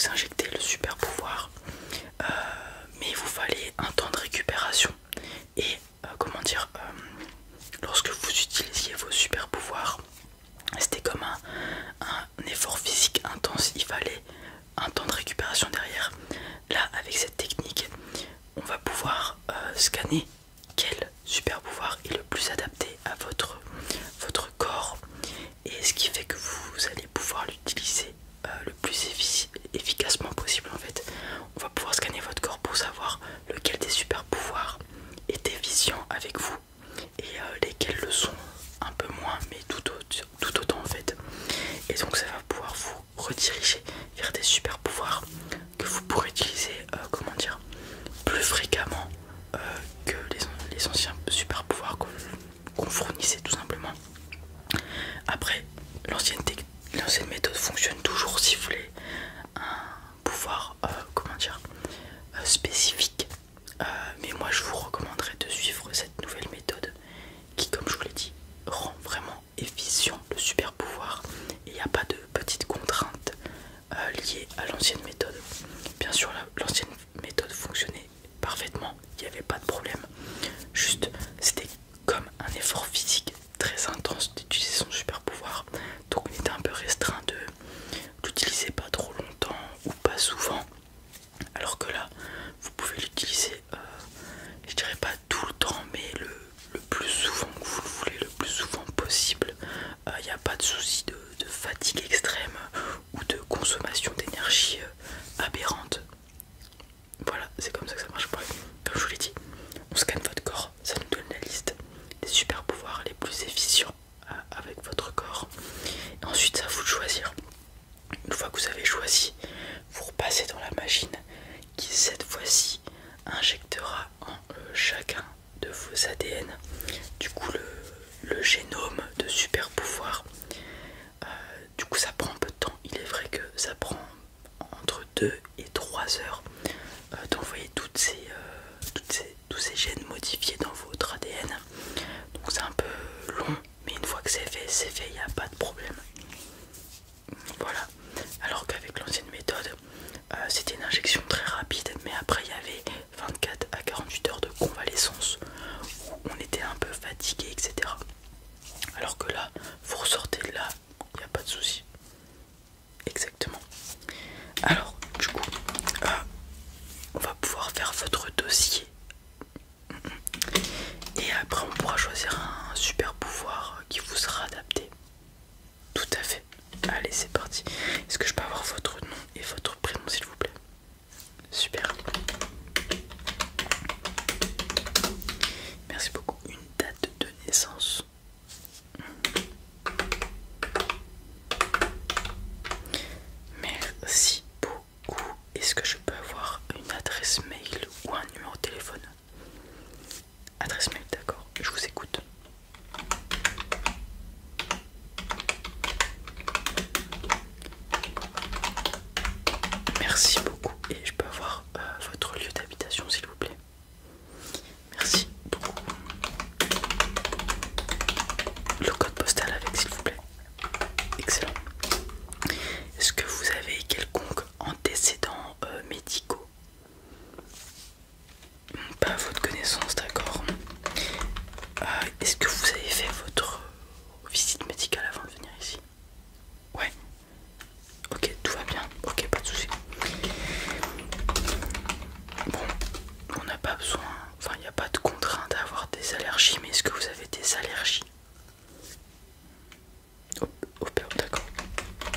vous injecter le super pouvoir, mais il vous fallait un temps de récupération. Et comment dire, lorsque vous utilisiez vos super pouvoirs, c'était comme un effort physique intense, il fallait un temps de récupération derrière. Là, avec cette technique, on va pouvoir scanner quel super pouvoir est le plus adapté à votre corps, et ce qui fait que vous allez pouvoir l'utiliser le plus efficacement possible. En fait, on va pouvoir scanner votre corps pour savoir lequel des super pouvoirs est efficient avec vous et lesquels le sont un peu moins, mais tout autant en fait. Et donc ça va pouvoir vous rediriger vers des super pouvoirs que vous pourrez utiliser, comment dire, plus fréquemment que les anciens super pouvoirs qu'on fournissait tout simplement. Après, l'ancienne méthode fonctionne toujours si vous voulez un pouvoir, comment dire, spécifique. Mais moi je vous recommanderais de suivre cette nouvelle méthode qui, comme je vous l'ai dit, rend vraiment efficient le super pouvoir. Il n'y a pas de petites contraintes liées à l'ancienne méthode. Bien sûr, l'ancienne méthode fonctionnait parfaitement, il n'y avait pas de problème. Juste, c'était comme un effort physique très intense d'utiliser son super pouvoir. Donc on était un peu restreint de l'utiliser pas trop longtemps ou pas souvent. Alors que là, vous pouvez l'utiliser, je dirais pas tout le temps, mais le plus souvent que vous le voulez, le plus souvent possible. Il n'y a pas de souci de fatigue extrême ou de consommation d'énergie aberrante. Voilà, c'est comme ça que ça marche. Comme je vous l'ai dit, on scanne votre corps, ça nous donne la liste des super pouvoirs les plus efficients avec votre corps. Et ensuite, c'est à vous de choisir. Une fois que vous avez choisi, vous repassez dans la machine qui cette fois-ci injectera en chacun de vos ADN du coup le génome de super pouvoir. Du coup ça prend un peu de temps, il est vrai que ça prend entre 2 et 3 heures d'envoyer tous ces gènes modifiés dans votre ADN. Donc c'est un peu long, mais une fois que c'est fait, il n'y a pas de problème. Voilà, alors qu'avec l'ancienne méthode, c'était une injection très rapide, mais après il y avait 24 à 48 heures de convalescence où on était un peu fatigué, etc. Alors que là, vous ressortez de là, il n'y a pas de souci. Exactement. Alors, du coup, on va pouvoir faire votre dossier. Et après, on pourra choisir un super pouvoir qui vous sera adapté. Tout à fait. Allez, c'est parti. Est-ce que je peux avoir votre nom et votre prénom, s'il vous plaît? Super. Merci beaucoup. Une date de naissance. Merci beaucoup. Est-ce que je peux avoir une adresse mail ou un numéro de téléphone? Adresse mail, d'accord. Je vous écoute. Merci beaucoup. Et je peux avoir votre lieu d'habitation, s'il vous plaît? Merci beaucoup. Le code postal avec, s'il vous plaît. Excellent. Est-ce que vous avez quelconque antécédent médicaux? Pas à votre connaissance, d'accord. Est-ce que vous avez fait votre visite médicale avant de venir ici? Ouais. Ok, tout va bien. Ok, pas de soucis. Bon, on n'a pas besoin, enfin il n'y a pas de contrainte d'avoir des allergies, mais est-ce que vous avez des allergies? D'accord.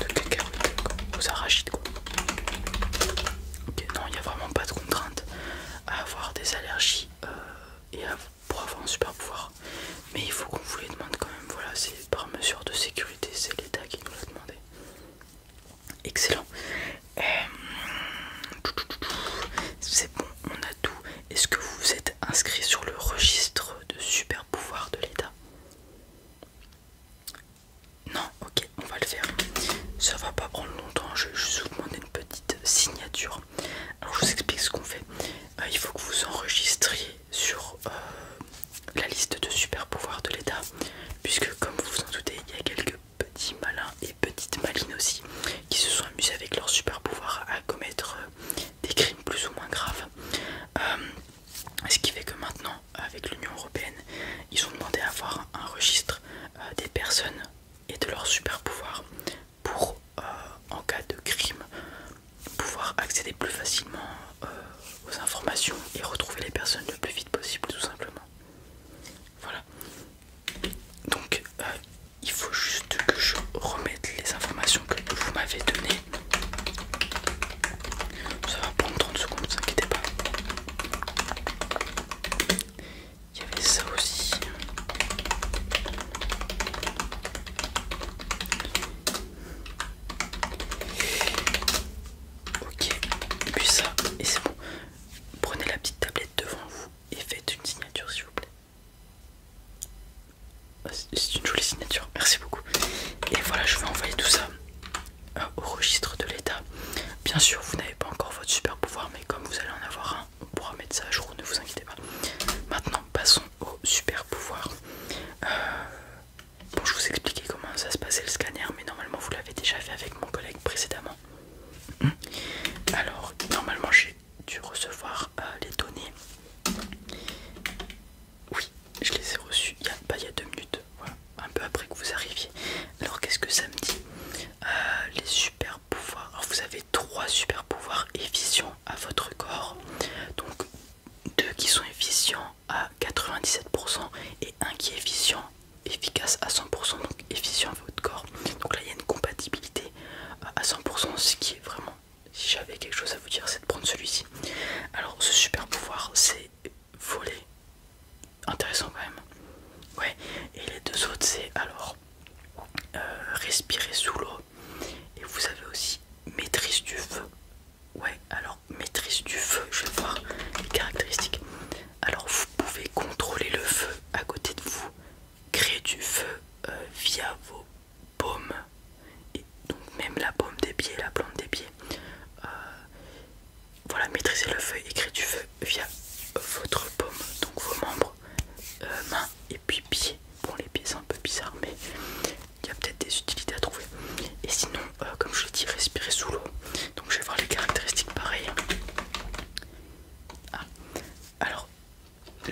De cacahuètes, d'accord. Aux arachides, quoi. Ok, non, il n'y a vraiment pas de contrainte à avoir des allergies pour avoir un super pouvoir. Mais il faut qu'on vous les demande quand même, voilà, c'est par mesure de sécurité, c'est l'État qui nous l'a demandé. Excellent. C'est bon, on a tout. Est-ce que vous vous êtes inscrit sur le registre de super pouvoirs de l'État? Non, ok, on va le faire. Ça va pas prendre longtemps, je vais juste vous demander une petite signature. Alors je vous explique ce qu'on fait. Il faut que vous enregistriez sur la liste de super pouvoirs de l'État, puisque comme vous vous en doutez, il y a quelques petits malins et petites malines aussi qui se sont amusés avec leur super pouvoir à commettre au registre de l'État. Bien sûr, vous n'avez pas encore votre super pouvoir, mais comme vous allez en avoir un, on pourra mettre ça à jour, ne vous inquiétez pas. Maintenant, passons au super pouvoir. Bon, je vous expliquais comment ça se passait le scanner, mais normalement vous l'avez déjà fait avec mon collègue précédemment. Alors, normalement j'ai dû recevoir les données. Oui, je les ai reçues il y a 2 minutes, voilà, un peu après que vous arriviez. Alors qu'est-ce que ça me dit? Les super pouvoirs. Alors vous avez 3 super pouvoirs efficients à votre corps. Donc 2 qui sont efficients à 97% et un qui est efficace à 100%, donc efficient à votre corps. Donc là il y a une compatibilité à 100%, ce qui est vraiment, si j'avais quelque chose à vous dire, c'est de prendre celui-ci. Alors ce super pouvoir c'est voler, intéressant quand même. Ouais, et les 2 autres c'est alors respirer sous l'eau, et vous avez aussi maîtrise du feu. Ouais, alors maîtrise du feu, je vais voir les caractéristiques. Alors vous pouvez contrôler le feu à côté de vous, créer du feu via vos paumes, et donc même la paume des pieds, la plante des pieds. Voilà, maîtriser le feu et créer du feu via votre paume, donc vos membres, mains et puis pieds. Bon, les pieds c'est un peu bizarre, mais il y a peut-être des utilités à trouver. Et sinon, comme je l'ai dit, respirer sous l'eau. Donc je vais voir les caractéristiques pareilles. Ah. Alors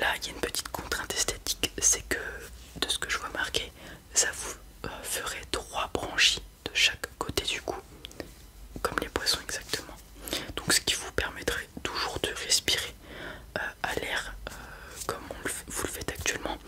là, il y a une petite contrainte esthétique, c'est que de ce que je vois marqué, ça vous ferait 3 branchies de chaque côté du cou, comme les poissons exactement. Donc ce qui vous permettrait toujours de respirer à l'air comme vous le faites actuellement,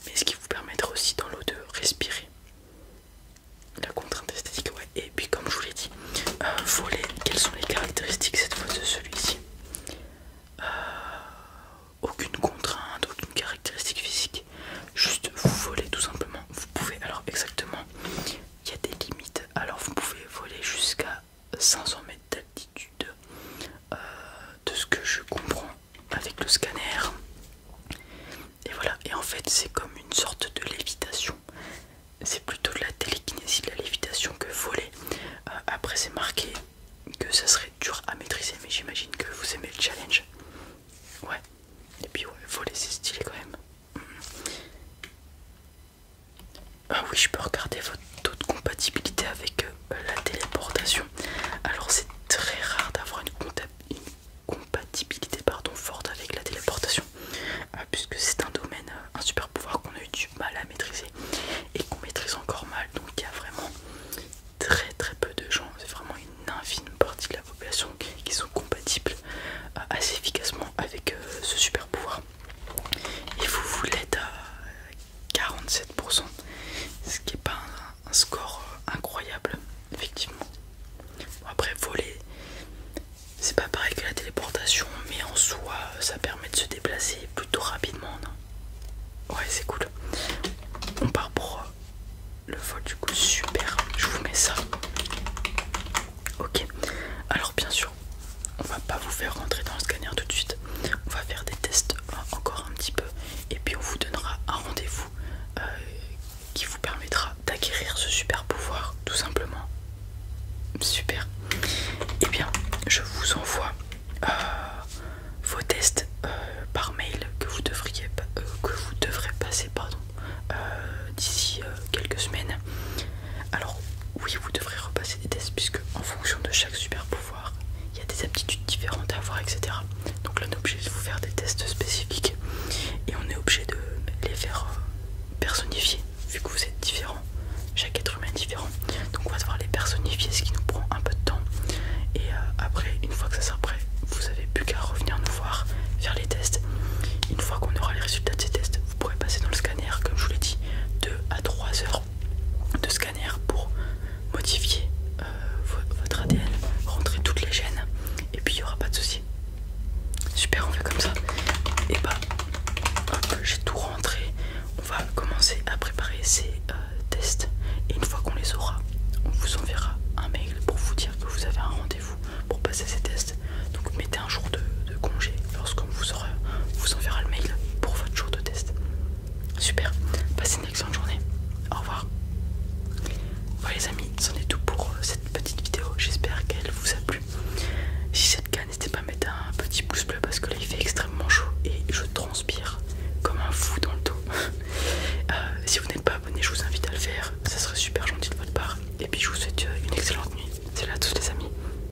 mais ce qui vous permettrait aussi dans l'eau de respirer. La contrainte esthétique, ouais. Et puis comme je vous l'ai dit, voler, quelles sont les caractéristiques cette fois de celui-ci? Aucune contrainte, aucune caractéristique physique, juste vous volez tout simplement. Vous pouvez, alors exactement, il y a des limites, alors vous pouvez voler jusqu'à 500 mètres d'altitude, de ce que je comprends avec le scanner. Et voilà, et en fait c'est comme une sorte de lévitation. C'est plutôt de la télékinésie, de la lévitation que voler. Après c'est marqué que ça serait dur à maîtriser, mais j'imagine que vous aimez le challenge. Ouais, et puis ouais, voler c'est stylé quand même. Ah oui, je peux regarder votre taux de compatibilité avec la téléportation. Alors c'est très rare d'avoir une compatibilité forte avec la téléportation, puisque c'est un domaine, un super pouvoir qu'on a eu du mal à maîtriser et qu'on maîtrise encore mal. Donc il y a vraiment très peu de gens, c'est vraiment une infime partie de la population qui sont compatibles assez efficacement avec ce super pouvoir. Et vous l'êtes à 47%, ce qui n'est pas un score incroyable, effectivement. Bon, après voler, c'est pas pareil que la téléportation, mais en soi ça permet de se déplacer plutôt rapidement, non? Ouais, c'est cool. On part pour le vol du coup, super, je vous mets ça. Ok, alors bien sûr, on va pas vous faire rentrer dans le scanner tout de suite. On va faire des tests encore un petit peu, et puis on vous donnera un rendez-vous qui vous permettra d'acquérir ce super pouvoir, tout simplement. Super. Et bien, je vous envoie